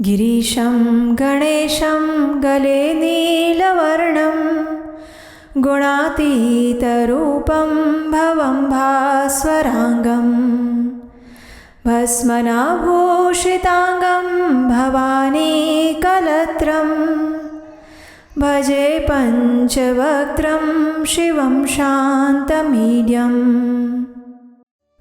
गिरीशं गणेशं गले नीलवर्णं गुणातीतरूपं भवं भास्वराङ्गं भस्मनाभूषिताङ्गं भवानीकलत्रं भजे पंचवक्त्रं शिवं शान्तमीड्यम्।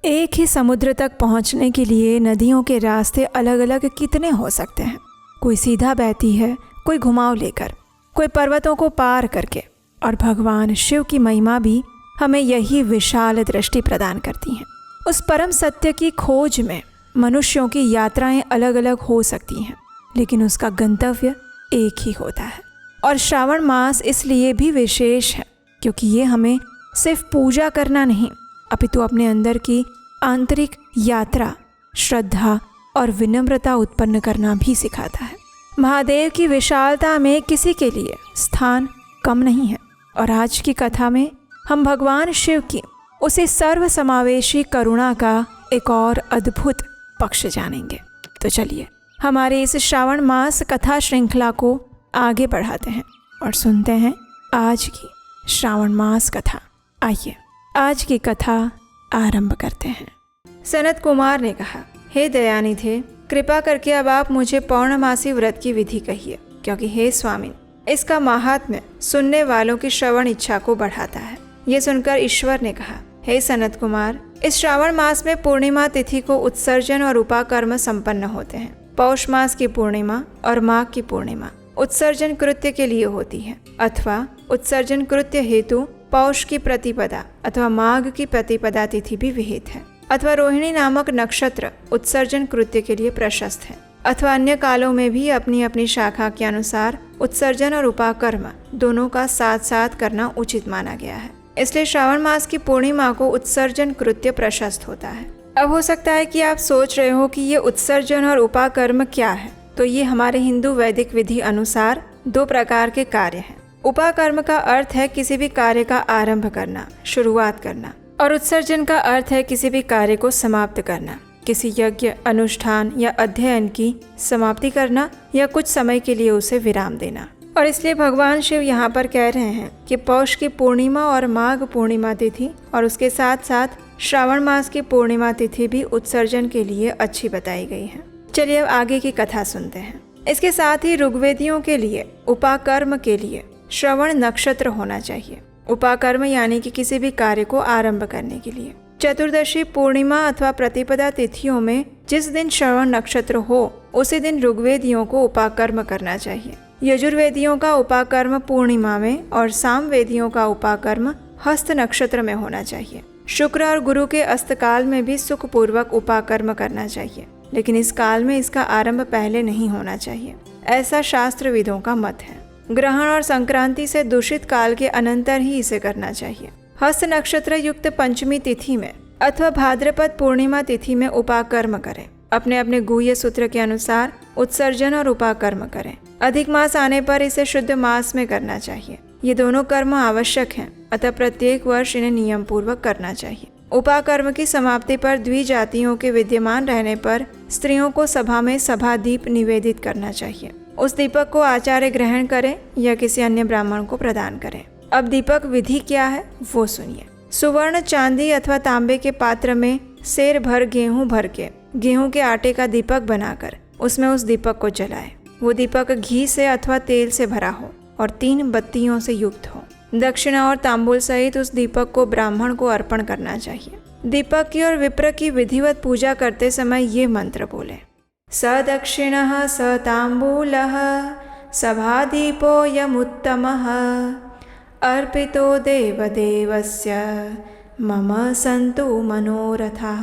एक ही समुद्र तक पहुंचने के लिए नदियों के रास्ते अलग अलग कितने हो सकते हैं। कोई सीधा बहती है, कोई घुमाव लेकर, कोई पर्वतों को पार करके। और भगवान शिव की महिमा भी हमें यही विशाल दृष्टि प्रदान करती हैं। उस परम सत्य की खोज में मनुष्यों की यात्राएं अलग अलग हो सकती हैं, लेकिन उसका गंतव्य एक ही होता है। और श्रावण मास इसलिए भी विशेष है क्योंकि ये हमें सिर्फ पूजा करना नहीं, अपितु अपने अंदर की आंतरिक यात्रा, श्रद्धा और विनम्रता उत्पन्न करना भी सिखाता है। महादेव की विशालता में किसी के लिए स्थान कम नहीं है। और आज की कथा में हम भगवान शिव की उसी सर्वसमावेशी करुणा का एक और अद्भुत पक्ष जानेंगे। तो चलिए हमारे इस श्रावण मास कथा श्रृंखला को आगे बढ़ाते हैं और सुनते हैं आज की श्रावण मास कथा। आइए आज की कथा आरंभ करते हैं। सनत कुमार ने कहा, हे दयानिधे, कृपा करके अब आप मुझे पौर्णमासी व्रत की विधि कहिए, क्योंकि हे स्वामी, इसका महात्म्य सुनने वालों की श्रवण इच्छा को बढ़ाता है। ये सुनकर ईश्वर ने कहा, हे सनत कुमार, इस श्रावण मास में पूर्णिमा तिथि को उत्सर्जन और उपाकर्म संपन्न होते हैं। पौष मास की पूर्णिमा और माघ की पूर्णिमा उत्सर्जन कृत्य के लिए होती है, अथवा उत्सर्जन कृत्य हेतु पौष की प्रतिपदा अथवा माघ की प्रतिपदा तिथि भी विहित है, अथवा रोहिणी नामक नक्षत्र उत्सर्जन कृत्य के लिए प्रशस्त है, अथवा अन्य कालों में भी अपनी अपनी शाखा के अनुसार उत्सर्जन और उपाकर्म दोनों का साथ साथ करना उचित माना गया है। इसलिए श्रावण मास की पूर्णिमा को उत्सर्जन कृत्य प्रशस्त होता है। अब हो सकता है कि आप सोच रहे हो कि ये उत्सर्जन और उपाकर्म क्या है। तो ये हमारे हिंदू वैदिक विधि अनुसार दो प्रकार के कार्य हैं। उपाकर्म का अर्थ है किसी भी कार्य का आरंभ करना, शुरुआत करना, और उत्सर्जन का अर्थ है किसी भी कार्य को समाप्त करना, किसी यज्ञ, अनुष्ठान या अध्ययन की समाप्ति करना या कुछ समय के लिए उसे विराम देना। और इसलिए भगवान शिव यहाँ पर कह रहे हैं कि पौष की पूर्णिमा और माघ पूर्णिमा तिथि और उसके साथ साथ श्रावण मास की पूर्णिमा तिथि भी उत्सर्जन के लिए अच्छी बताई गई है। चलिए अब आगे की कथा सुनते हैं। इसके साथ ही ऋग्वेदियों के लिए उपाकर्म के लिए श्रवण नक्षत्र होना चाहिए। उपाकर्म यानी कि किसी भी कार्य को आरंभ करने के लिए चतुर्दशी, पूर्णिमा अथवा प्रतिपदा तिथियों में जिस दिन श्रवण नक्षत्र हो उसी दिन ऋग्वेदियों को उपाकर्म करना चाहिए। यजुर्वेदियों का उपाकर्म पूर्णिमा में और सामवेदियों का उपाकर्म हस्त नक्षत्र में होना चाहिए। शुक्र और गुरु के अस्तकाल में भी सुखपूर्वक उपाकर्म करना चाहिए, लेकिन इस काल में इसका आरंभ पहले नहीं होना चाहिए, ऐसा शास्त्रविदों का मत है। ग्रहण और संक्रांति से दूषित काल के अनंतर ही इसे करना चाहिए। हस्त नक्षत्र युक्त पंचमी तिथि में अथवा भाद्रपद पूर्णिमा तिथि में उपाकर्म करें। अपने अपने गुह्य सूत्र के अनुसार उत्सर्जन और उपाकर्म करें। अधिक मास आने पर इसे शुद्ध मास में करना चाहिए। ये दोनों कर्म आवश्यक हैं, अतः प्रत्येक वर्ष इन्हें नियम पूर्वक करना चाहिए। उपाकर्म की समाप्ति पर द्विजातियों के विद्यमान रहने पर स्त्रियों को सभा में सभा दीप निवेदित करना चाहिए। उस दीपक को आचार्य ग्रहण करें या किसी अन्य ब्राह्मण को प्रदान करें। अब दीपक विधि क्या है वो सुनिए। सुवर्ण, चांदी अथवा तांबे के पात्र में सेर भर गेहूं भर के गेहूं के आटे का दीपक बनाकर उसमें उस दीपक को जलाएं। वो दीपक घी से अथवा तेल से भरा हो और 3 बत्तियों से युक्त हो। दक्षिणा और तांबूल सहित उस दीपक को ब्राह्मण को अर्पण करना चाहिए। दीपक की और विप्र की विधिवत पूजा करते समय ये मंत्र बोले। स दक्षिणः स तांबूलः सभादीपोऽयमुत्तमः अर्पितो देवदेवस्य मम सन्तु मनोरथः।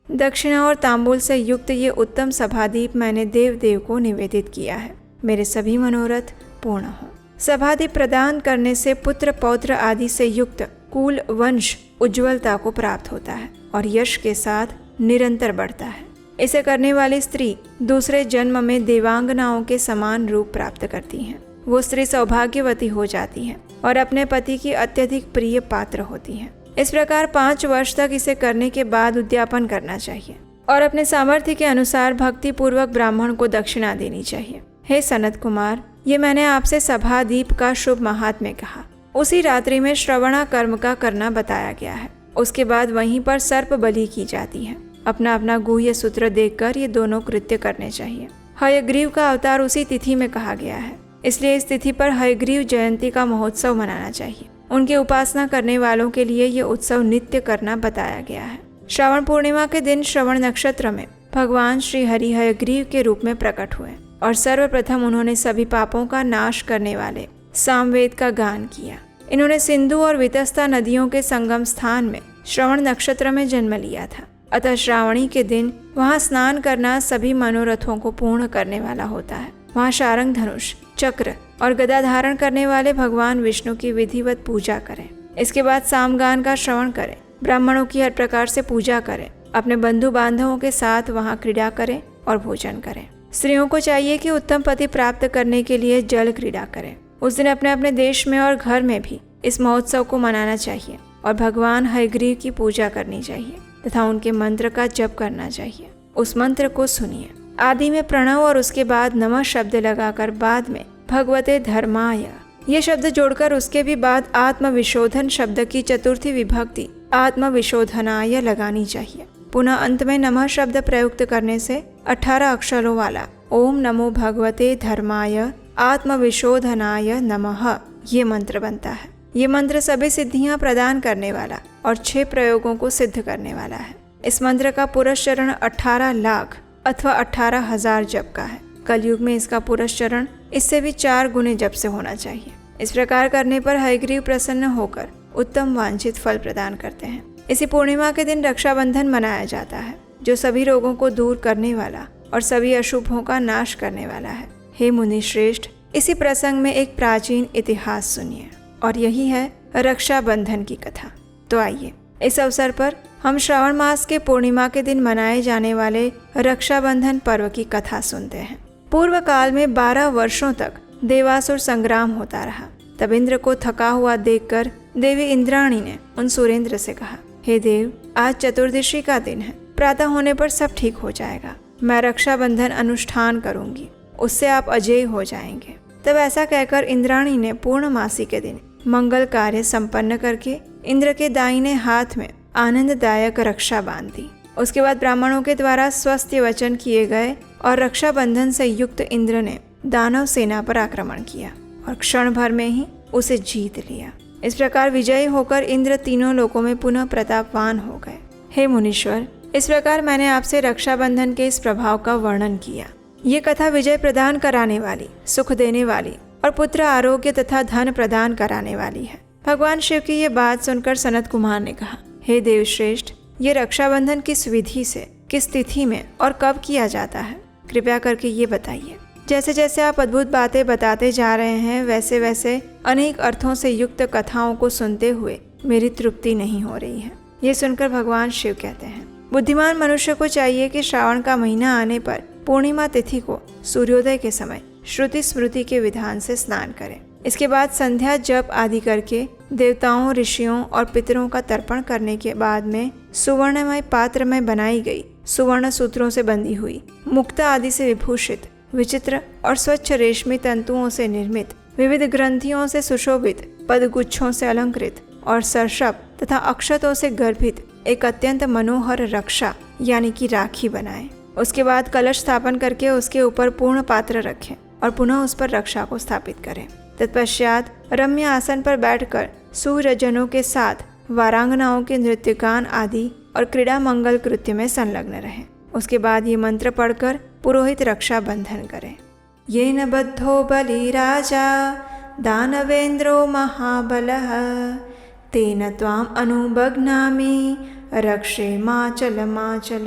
दक्षिणा और तांबूल से युक्त ये उत्तम सभादीप मैंने देव को निवेदित किया है। मेरे सभी मनोरथ पूर्ण हो। सभादीप प्रदान करने से पुत्र पौत्र आदि से युक्त कुल वंश उज्ज्वलता को प्राप्त होता है और यश के साथ निरंतर बढ़ता है। इसे करने वाली स्त्री दूसरे जन्म में देवांगनाओं के समान रूप प्राप्त करती हैं। वो स्त्री सौभाग्यवती हो जाती है और अपने पति की अत्यधिक प्रिय पात्र होती है। इस प्रकार 5 वर्ष तक इसे करने के बाद उद्यापन करना चाहिए। और अपने सामर्थ्य के अनुसार भक्ति पूर्वक ब्राह्मण को दक्षिणा देनी चाहिए। हे सनत कुमार, ये मैंने आपसे सभादीप का शुभ महात्म्य कहा। उसी रात्रि में श्रवणा कर्म का करना बताया गया है। उसके बाद वहीं पर सर्प बलि की जाती है। अपना अपना गुह्य सूत्र देखकर ये दोनों कृत्य करने चाहिए। हयग्रीव का अवतार उसी तिथि में कहा गया है, इसलिए इस तिथि पर हयग्रीव जयंती का महोत्सव मनाना चाहिए। उनकी उपासना करने वालों के लिए ये उत्सव नित्य करना बताया गया है। श्रावण पूर्णिमा के दिन श्रवण नक्षत्र में भगवान श्री हरि हयग्रीव के रूप में प्रकट हुए और सर्वप्रथम उन्होंने सभी पापों का नाश करने वाले सामवेद का गान किया। इन्होंने सिंधु और वितस्ता नदियों के संगम स्थान में श्रवण नक्षत्र में जन्म लिया था। अतः श्रावणी के दिन वहाँ स्नान करना सभी मनोरथों को पूर्ण करने वाला होता है। वहाँ शारंग धनुष, चक्र और गदा धारण करने वाले भगवान विष्णु की विधिवत पूजा करें। इसके बाद सामगान का श्रवण करें, ब्राह्मणों की हर प्रकार से पूजा करें, अपने बंधु बांधवों के साथ वहाँ क्रीड़ा करें और भोजन करें। स्त्रियों को चाहिए कि उत्तम पति प्राप्त करने के लिए जल क्रीड़ा करें। उस दिन अपने अपने देश में और घर में भी इस महोत्सव को मनाना चाहिए और भगवान हयग्रीव की पूजा करनी चाहिए तथा उनके मंत्र का जप करना चाहिए। उस मंत्र को सुनिए। आदि में प्रणव और उसके बाद नमः शब्द लगाकर बाद में भगवते धर्माय ये शब्द जोड़कर उसके भी बाद आत्मविशोधन शब्द की चतुर्थी विभक्ति आत्मविशोधनाय लगानी चाहिए। पुनः अंत में नमः शब्द प्रयुक्त करने से 18 अक्षरों वाला ओम नमो भगवते धर्माय आत्मविशोधनाय नमः ये मंत्र बनता है। ये मंत्र सभी सिद्धियां प्रदान करने वाला और 6 प्रयोगों को सिद्ध करने वाला है। इस मंत्र का पुरस्चरण 18 लाख अथवा 18,000 जप का है। कलयुग में इसका पुरस्चरण इससे भी 4 गुने जप से होना चाहिए। इस प्रकार करने पर हयग्रीव प्रसन्न होकर उत्तम वांछित फल प्रदान करते हैं। इसी पूर्णिमा के दिन रक्षाबंधन मनाया जाता है, जो सभी रोगों को दूर करने वाला और सभी अशुभों का नाश करने वाला है। हे मुनि श्रेष्ठ, इसी प्रसंग में एक प्राचीन इतिहास सुनिए और यही है रक्षाबंधन की कथा। तो आइए इस अवसर पर हम श्रावण मास के पूर्णिमा के दिन मनाए जाने वाले रक्षाबंधन पर्व की कथा सुनते हैं। पूर्व काल में 12 वर्षों तक देवासुर संग्राम होता रहा। तब इंद्र को थका हुआ देखकर देवी इंद्राणी ने उन सुरेंद्र से कहा, हे देव, आज चतुर्दशी का दिन है, प्रातः होने पर सब ठीक हो जाएगा। मैं रक्षाबंधन अनुष्ठान करूंगी, उससे आप अजेय हो जाएंगे। तब ऐसा कहकर इंद्राणी ने पूर्णमासी के दिन मंगल कार्य संपन्न करके इंद्र के दाहिने हाथ में आनंददायक रक्षा बांध दी। उसके बाद ब्राह्मणों के द्वारा स्वस्ति वचन किए गए और रक्षाबंधन से युक्त इंद्र ने दानव सेना पर आक्रमण किया और क्षण भर में ही उसे जीत लिया। इस प्रकार विजयी होकर इंद्र तीनों लोकों में पुनः प्रतापवान हो गए। हे मुनीश्वर, इस प्रकार मैंने आपसे रक्षाबंधन के इस प्रभाव का वर्णन किया। ये कथा विजय प्रदान कराने वाली, सुख देने वाली और पुत्र आरोग्य तथा धन प्रदान कराने वाली है। भगवान शिव की ये बात सुनकर सनत कुमार ने कहा, हे देवश्रेष्ठ, ये रक्षाबंधन किस विधि से, किस तिथि में और कब किया जाता है, कृपया करके ये बताइए। जैसे जैसे आप अद्भुत बातें बताते जा रहे हैं, वैसे वैसे अनेक अर्थों से युक्त कथाओं को सुनते हुए मेरी तृप्ति नहीं हो रही है। ये सुनकर भगवान शिव कहते हैं, बुद्धिमान मनुष्य को चाहिए कि श्रावण का महीना आने पर पूर्णिमा तिथि को सूर्योदय के समय श्रुति स्मृति के विधान से स्नान करें। इसके बाद संध्या जप आदि करके देवताओं, ऋषियों और पितरों का तर्पण करने के बाद में सुवर्णमय पात्र में बनाई गई सुवर्ण सूत्रों से बंधी हुई, मुक्ता आदि से विभूषित, विचित्र और स्वच्छ रेशमी तंतुओं से निर्मित, विविध ग्रंथियों से सुशोभित, पदगुच्छों से अलंकृत और सर्षप तथा अक्षतों से गर्भित एक अत्यंत मनोहर रक्षा यानी कि राखी बनाएं। उसके बाद कलश स्थापन करके उसके ऊपर पूर्ण पात्र रखें और पुनः उस पर रक्षा को स्थापित करें। तत्पश्चात रम्य आसन पर बैठकर सूर्यजनों के साथ वारांगनाओं के नृत्यगान आदि और क्रीड़ा मंगल कृत्य में संलग्न रहें। उसके बाद ये मंत्र पढ़कर पुरोहित रक्षा बंधन करें। येन बद्धो बलि राजा दानवेंद्रो महाबलः तेन त्वाम अनुबध्नामि रक्षे माचल माचल।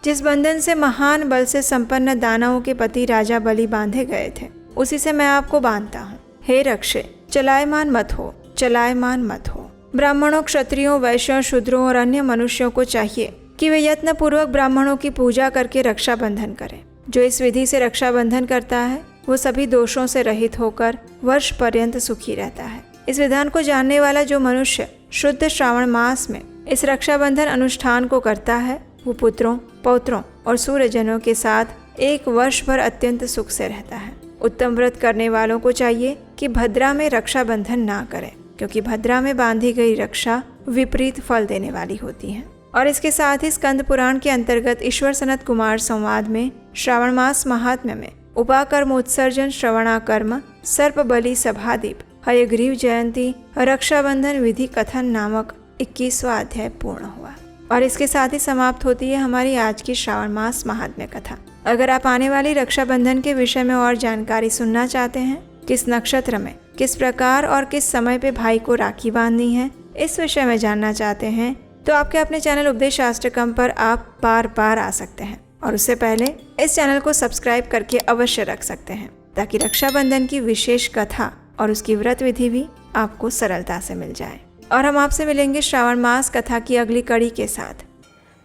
जिस बंधन से महान बल से संपन्न दानवों के पति राजा बलि बांधे गए थे, उसी से मैं आपको बांधता हूँ। हे रक्षे, चलायमान मत हो, चलायमान मत हो। ब्राह्मणों, क्षत्रियों, वैश्यों, शूद्रों और अन्य मनुष्यों को चाहिए कि वे यत्न पूर्वक ब्राह्मणों की पूजा करके रक्षा बंधन करें। जो इस विधि से रक्षा बंधन करता है वो सभी दोषों से रहित होकर वर्ष पर्यंत सुखी रहता है। इस विधान को जानने वाला जो मनुष्य शुद्ध श्रावण मास में इस रक्षाबंधन अनुष्ठान को करता है, वो पुत्रों, पौत्रों और सूर्यजनों के साथ 1 वर्ष भर अत्यंत सुख से रहता है। उत्तम व्रत करने वालों को चाहिए कि भद्रा में रक्षाबंधन ना करें, क्योंकि भद्रा में बांधी गई रक्षा विपरीत फल देने वाली होती है। और इसके साथ ही स्कंद पुराण के अंतर्गत ईश्वर सनत कुमार संवाद में श्रावण मास महात्म्य में उपाकर्मोत्सर्जन, श्रवणाकर्म, सर्प बलि सभादीप, हयग्रीव जयंती, रक्षाबंधन विधि कथन नामक 21वां अध्याय पूर्ण हुआ। और इसके साथ ही समाप्त होती है हमारी आज की श्रावण मास महात्म्य कथा। अगर आप आने वाली रक्षाबंधन के विषय में और जानकारी सुनना चाहते हैं, किस नक्षत्र में, किस प्रकार और किस समय पे भाई को राखी बांधनी है, इस विषय में जानना चाहते हैं, तो आपके अपने चैनल उपदेश शास्त्रकम पर आप बार बार आ सकते हैं। और उससे पहले इस चैनल को सब्सक्राइब करके अवश्य रख सकते हैं, ताकि रक्षाबंधन की विशेष कथा और उसकी व्रत विधि भी आपको सरलता से मिल जाए। और हम आपसे मिलेंगे श्रावण मास कथा की अगली कड़ी के साथ।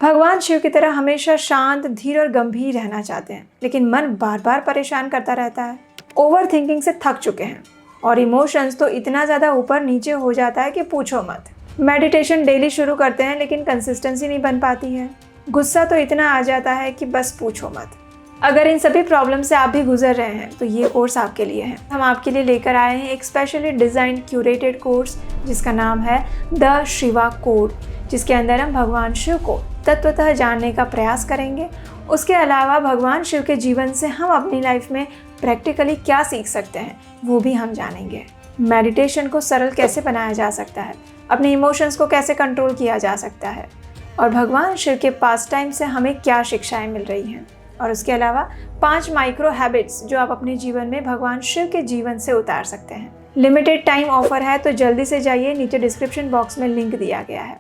भगवान शिव की तरह हमेशा शांत, धीर और गंभीर रहना चाहते हैं, लेकिन मन बार बार परेशान करता रहता है। ओवर थिंकिंग से थक चुके हैं और इमोशंस तो इतना ज़्यादा ऊपर नीचे हो जाता है कि पूछो मत। मेडिटेशन डेली शुरू करते हैं, लेकिन कंसिस्टेंसी नहीं बन पाती है। गुस्सा तो इतना आ जाता है कि बस पूछो मत। अगर इन सभी प्रॉब्लम से आप भी गुजर रहे हैं तो ये कोर्स आपके लिए है। हम आपके लिए लेकर आए हैं एक स्पेशली डिज़ाइन क्यूरेटेड कोर्स जिसका नाम है द शिवा कोड, जिसके अंदर हम भगवान शिव को तत्वतः जानने का प्रयास करेंगे। उसके अलावा भगवान शिव के जीवन से हम अपनी लाइफ में प्रैक्टिकली क्या सीख सकते हैं वो भी हम जानेंगे। मेडिटेशन को सरल कैसे बनाया जा सकता है, अपने इमोशंस को कैसे कंट्रोल किया जा सकता है, और भगवान शिव के पास टाइम से हमें क्या शिक्षाएं मिल रही हैं। और उसके अलावा 5 माइक्रो हैबिट्स जो आप अपने जीवन में भगवान शिव के जीवन से उतार सकते हैं। लिमिटेड टाइम ऑफर है, तो जल्दी से जाइए, नीचे डिस्क्रिप्शन बॉक्स में लिंक दिया गया है।